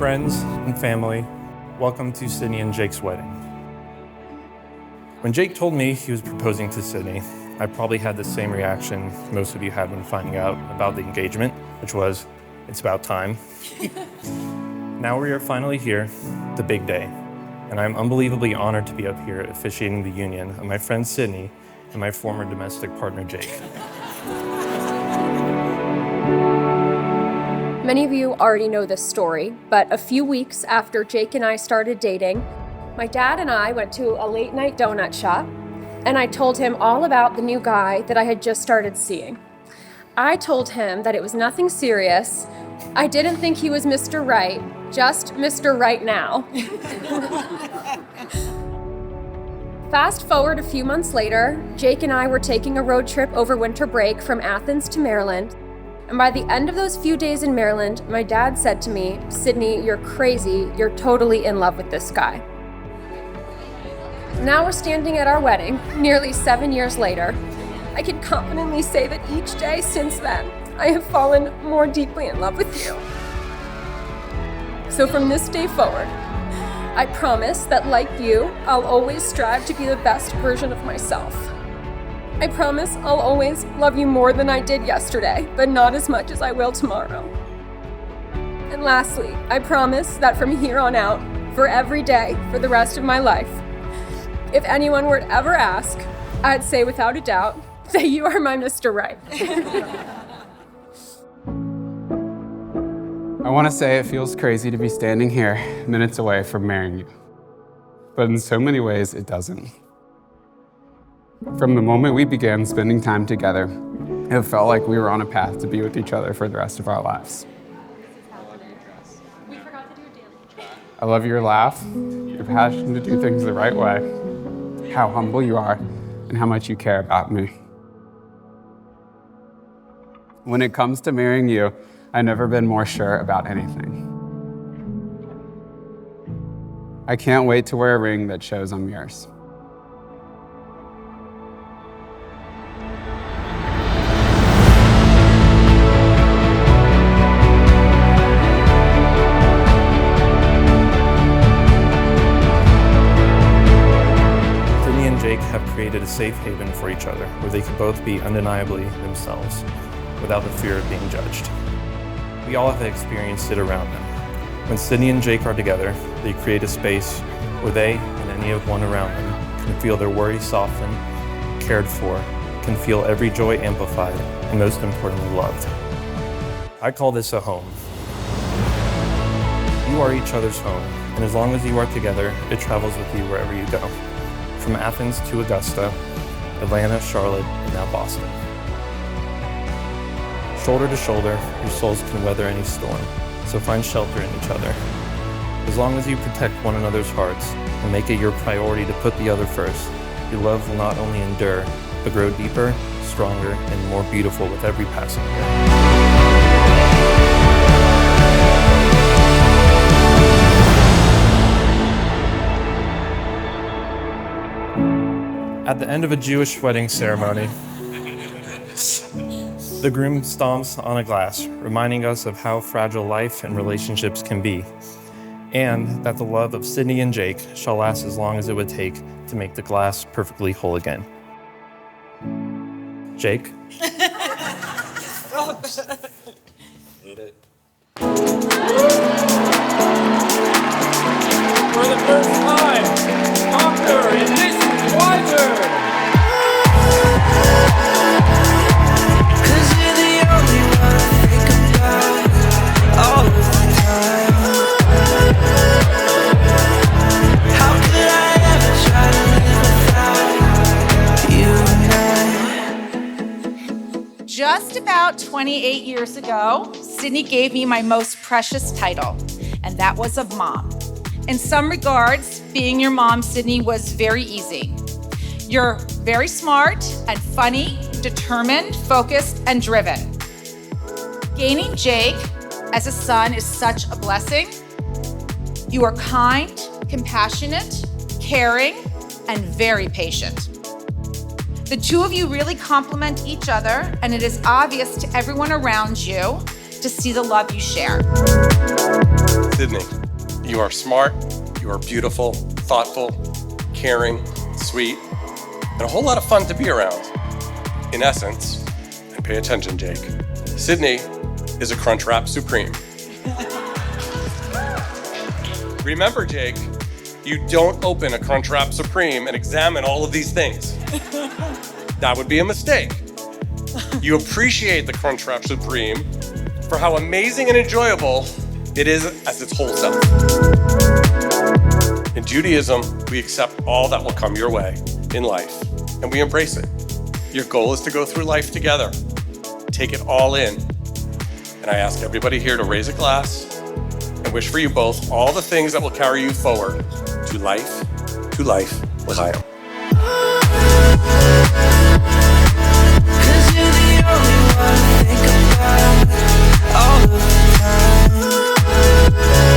Friends and family, welcome to Sydney and Jake's wedding. When Jake told me he was proposing to Sydney, I probably had the same reaction most of you had when finding out about the engagement, which was, it's about time. Now we are finally here, the big day, and I'm unbelievably honored to be up here officiating the union of my friend Sydney and my former domestic partner Jake. Many of you already know this story, but a few weeks after Jake and I started dating, my dad and I went to a late night donut shop, and I told him all about the new guy that I had just started seeing. I told him that it was nothing serious. I didn't think he was Mr. Right, just Mr. Right now. Fast forward a few months later, Jake and I were taking a road trip over winter break from Athens to Maryland. And by the end of those few days in Maryland, my dad said to me, "Sydney, you're crazy. You're totally in love with this guy." Now we're standing at our wedding, nearly 7 years later. I can confidently say that each day since then, I have fallen more deeply in love with you. So from this day forward, I promise that like you, I'll always strive to be the best version of myself. I promise I'll always love you more than I did yesterday, but not as much as I will tomorrow. And lastly, I promise that from here on out, for every day, for the rest of my life, if anyone were to ever ask, I'd say without a doubt that you are my Mr. Right. I want to say it feels crazy to be standing here minutes away from marrying you. But in so many ways, it doesn't. From the moment we began spending time together, it felt like we were on a path to be with each other for the rest of our lives. I love your laugh, your passion to do things the right way, how humble you are, and how much you care about me. When it comes to marrying you, I've never been more sure about anything. I can't wait to wear a ring that shows I'm yours. Jake have created a safe haven for each other where they could both be undeniably themselves without the fear of being judged. We all have experienced it around them. When Sydney and Jake are together, they create a space where they and any of one around them can feel their worries softened, cared for, can feel every joy amplified, and most importantly, loved. I call this a home. You are each other's home, and as long as you are together, it travels with you wherever you go. From Athens to Augusta, Atlanta, Charlotte, and now Boston. Shoulder to shoulder, your souls can weather any storm, so find shelter in each other. As long as you protect one another's hearts and make it your priority to put the other first, your love will not only endure, but grow deeper, stronger, and more beautiful with every passing year. At the end of a Jewish wedding ceremony, the groom stomps on a glass, reminding us of how fragile life and relationships can be, and that the love of Sydney and Jake shall last as long as it would take to make the glass perfectly whole again. Jake? Hate it. For the first time, Doctor in this Wiser! Cause you're the only one I think about all of the time. How could I ever try to live without you and I? Just about 28 years ago, Sydney gave me my most precious title, and that was of mom. In some regards, being your mom, Sydney, was very easy. You're very smart and funny, determined, focused, and driven. Gaining Jake as a son is such a blessing. You are kind, compassionate, caring, and very patient. The two of you really complement each other, and it is obvious to everyone around you to see the love you share. Sydney, you are smart, you are beautiful, thoughtful, caring, sweet, and a whole lot of fun to be around. In essence, and pay attention, Jake, Sydney is a Crunchwrap Supreme. Remember, Jake, you don't open a Crunchwrap Supreme and examine all of these things. That would be a mistake. You appreciate the Crunchwrap Supreme for how amazing and enjoyable it is as its whole self. In Judaism, we accept all that will come your way in life, and we embrace it. Your goal is to go through life together. Take it all in. And I ask everybody here to raise a glass and wish for you both all the things that will carry you forward to life, l'chaim. Cause you're the only one I think about all of the time.